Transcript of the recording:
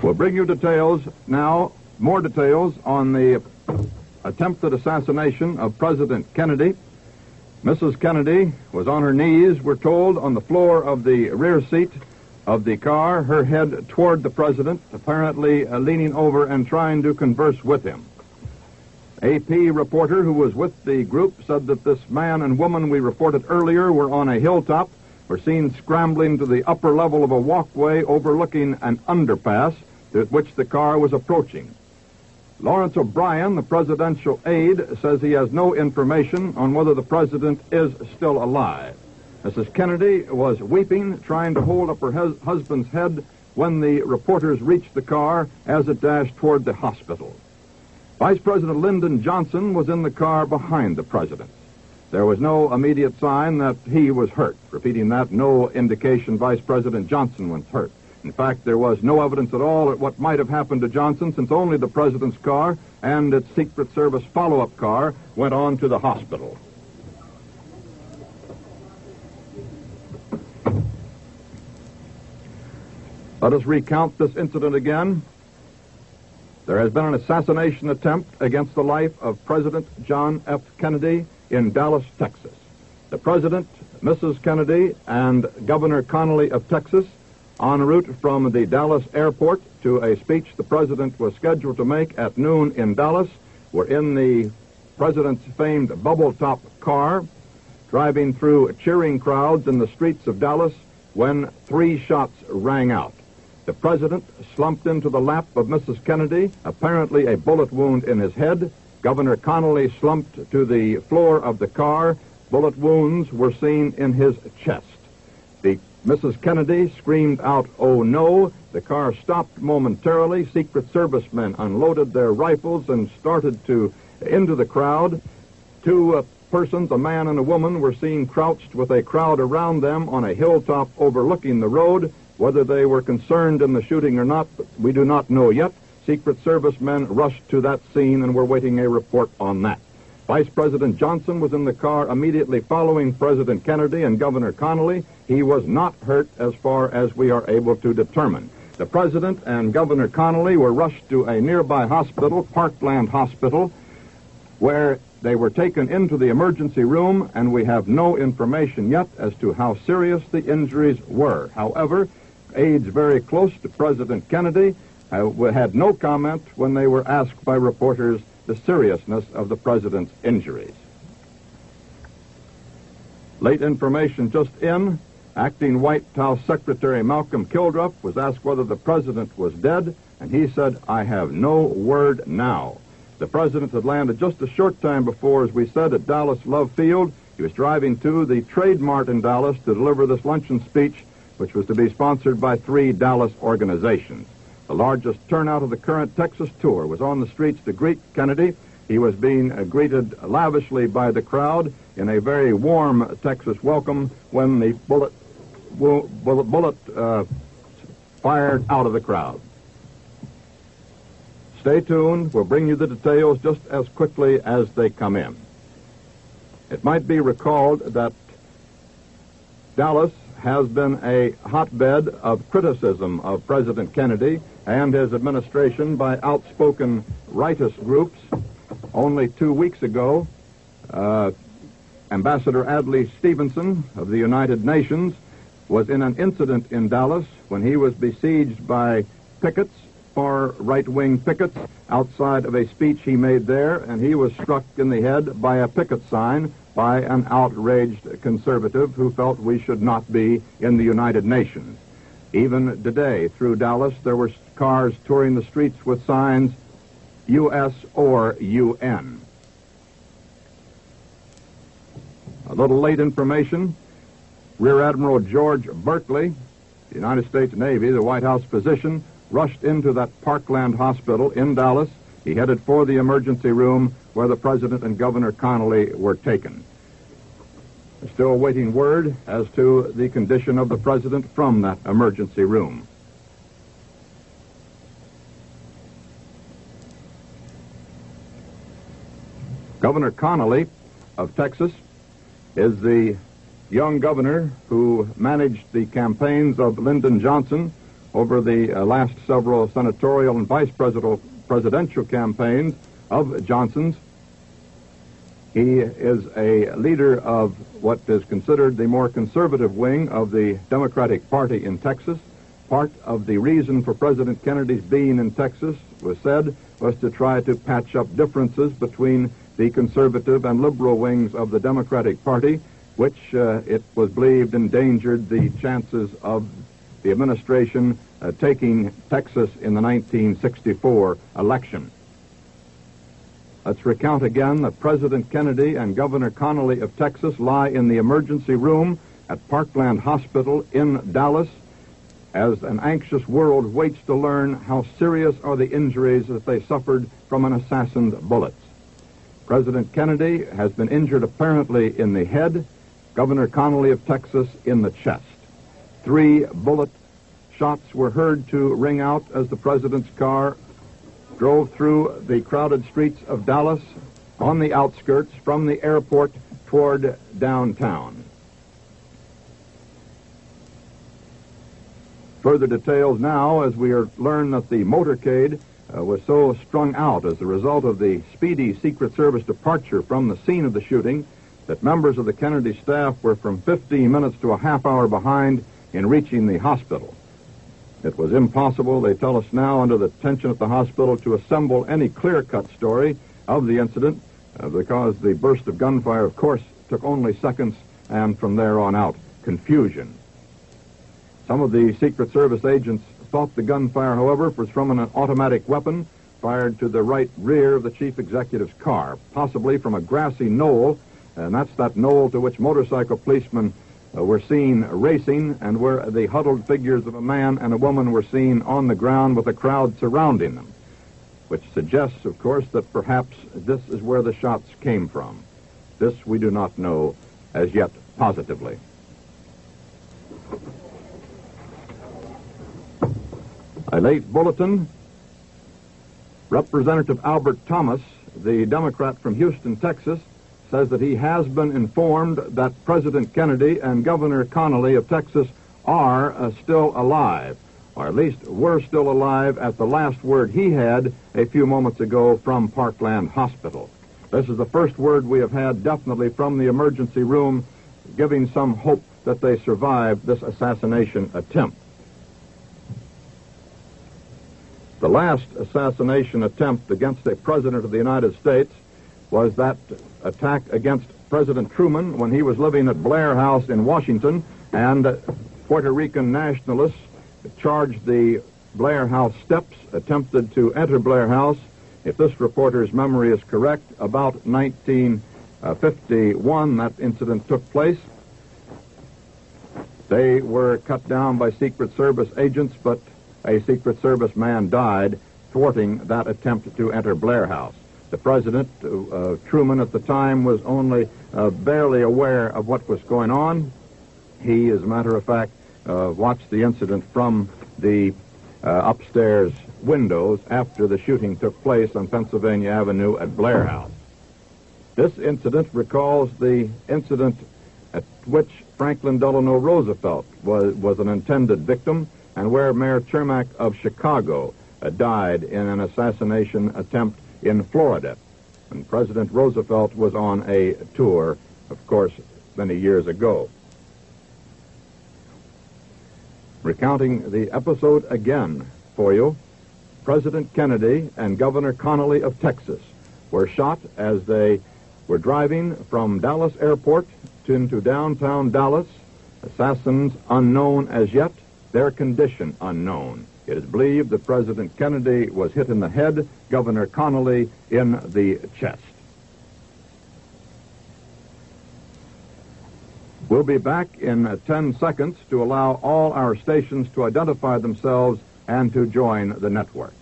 We'll bring you details now, more details on the attempted assassination of President Kennedy. Mrs. Kennedy was on her knees, we're told, on the floor of the rear seat of the car, her head toward the president, apparently leaning over and trying to converse with him. AP reporter who was with the group said that this man and woman we reported earlier were on a hilltop, were seen scrambling to the upper level of a walkway overlooking an underpass at which the car was approaching. Lawrence O'Brien, the presidential aide, says he has no information on whether the president is still alive. Mrs. Kennedy was weeping, trying to hold up her husband's head when the reporters reached the car as it dashed toward the hospital. Vice President Lyndon Johnson was in the car behind the president. There was no immediate sign that he was hurt. Repeating that, no indication Vice President Johnson was hurt. In fact, there was no evidence at all at what might have happened to Johnson, since only the president's car and its Secret Service follow-up car went on to the hospital. Let us recount this incident again. There has been an assassination attempt against the life of President John F. Kennedy in Dallas, Texas. The president, Mrs. Kennedy, and Governor Connally of Texas, en route from the Dallas airport to a speech the president was scheduled to make at noon in Dallas, were in the president's famed bubble-top car, driving through cheering crowds in the streets of Dallas when 3 shots rang out. The president slumped into the lap of Mrs. Kennedy, apparently a bullet wound in his head. Governor Connally slumped to the floor of the car. Bullet wounds were seen in his chest. Mrs. Kennedy screamed out, "Oh no!" The car stopped momentarily. Secret Servicemen unloaded their rifles and started into the crowd. 2 persons, a man and a woman, were seen crouched with a crowd around them on a hilltop overlooking the road. Whether they were concerned in the shooting or not, we do not know yet. Secret Service men rushed to that scene and were waiting a report on that. Vice President Johnson was in the car immediately following President Kennedy and Governor Connally. He was not hurt as far as we are able to determine. The president and Governor Connally were rushed to a nearby hospital, Parkland Hospital, where they were taken into the emergency room, and we have no information yet as to how serious the injuries were. However, aides very close to President Kennedy had no comment when they were asked by reporters the seriousness of the president's injuries. Late information just in. Acting White House Secretary Malcolm Kildruff was asked whether the president was dead, and he said, "I have no word now." The president had landed just a short time before, as we said, at Dallas Love Field. He was driving to the Trade Mart in Dallas to deliver this luncheon speech, which was to be sponsored by 3 Dallas organizations. The largest turnout of the current Texas tour was on the streets to greet Kennedy. He was being greeted lavishly by the crowd in a very warm Texas welcome when the bullet fired out of the crowd. Stay tuned. We'll bring you the details just as quickly as they come in. It might be recalled that Dallas has been a hotbed of criticism of President Kennedy and his administration by outspoken rightist groups. Only 2 weeks ago, Ambassador Adlai Stevenson of the United Nations was in an incident in Dallas when he was besieged by pickets, far right-wing pickets, outside of a speech he made there, and he was struck in the head by a picket sign by an outraged conservative who felt we should not be in the United Nations. Even today, through Dallas, there were cars touring the streets with signs, U.S. or UN. A little late information. Rear Admiral George Berkeley, the United States Navy, the White House physician, rushed into that Parkland Hospital in Dallas. He headed for the emergency room where the president and Governor Connally were taken. We're still awaiting word as to the condition of the president from that emergency room. Governor Connally of Texas is the young governor who managed the campaigns of Lyndon Johnson over the last several senatorial and vice presidential campaigns of Johnson's. He is a leader of what is considered the more conservative wing of the Democratic Party in Texas. Part of the reason for President Kennedy's being in Texas was to try to patch up differences between the conservative and liberal wings of the Democratic Party, which it was believed endangered the chances of the administration taking Texas in the 1964 election. Let's recount again that President Kennedy and Governor Connally of Texas lie in the emergency room at Parkland Hospital in Dallas as an anxious world waits to learn how serious are the injuries that they suffered from an assassin's bullets. President Kennedy has been injured apparently in the head, Governor Connally of Texas in the chest. 3 bullet shots were heard to ring out as the president's car drove through the crowded streets of Dallas on the outskirts from the airport toward downtown. Further details now as we learn that the motorcade was so strung out as a result of the speedy Secret Service departure from the scene of the shooting that members of the Kennedy staff were from 15 minutes to a half hour behind in reaching the hospital. It was impossible, they tell us now, under the tension at the hospital, to assemble any clear-cut story of the incident because the burst of gunfire, of course, took only seconds, and from there on out, confusion. Some of the Secret Service agents thought the gunfire, however, was from an automatic weapon fired to the right rear of the chief executive's car, possibly from a grassy knoll, and that's that knoll to which motorcycle policemen were seen racing and where the huddled figures of a man and a woman were seen on the ground with a crowd surrounding them, which suggests, of course, that perhaps this is where the shots came from. This we do not know as yet positively. A late bulletin. Representative Albert Thomas, the Democrat from Houston, Texas, says that he has been informed that President Kennedy and Governor Connally of Texas are still alive, or at least were still alive at the last word he had a few moments ago from Parkland Hospital. This is the first word we have had definitely from the emergency room, giving some hope that they survived this assassination attempt. The last assassination attempt against a president of the United States was that attack against President Truman when he was living at Blair House in Washington, and Puerto Rican nationalists charged the Blair House steps, attempted to enter Blair House. If this reporter's memory is correct, about 1951 that incident took place. They were cut down by Secret Service agents, but a Secret Service man died thwarting that attempt to enter Blair House. The president, Truman at the time, was only barely aware of what was going on. He, as a matter of fact, watched the incident from the upstairs windows after the shooting took place on Pennsylvania Avenue at Blair House. This incident recalls the incident at which Franklin Delano Roosevelt was an intended victim, and where Mayor Cermak of Chicago died in an assassination attempt in Florida. And President Roosevelt was on a tour, of course, many years ago. Recounting the episode again for you, President Kennedy and Governor Connally of Texas were shot as they were driving from Dallas Airport into downtown Dallas. Assassins unknown as yet, their condition unknown. It is believed that President Kennedy was hit in the head, Governor Connally in the chest. We'll be back in 10 seconds to allow all our stations to identify themselves and to join the network.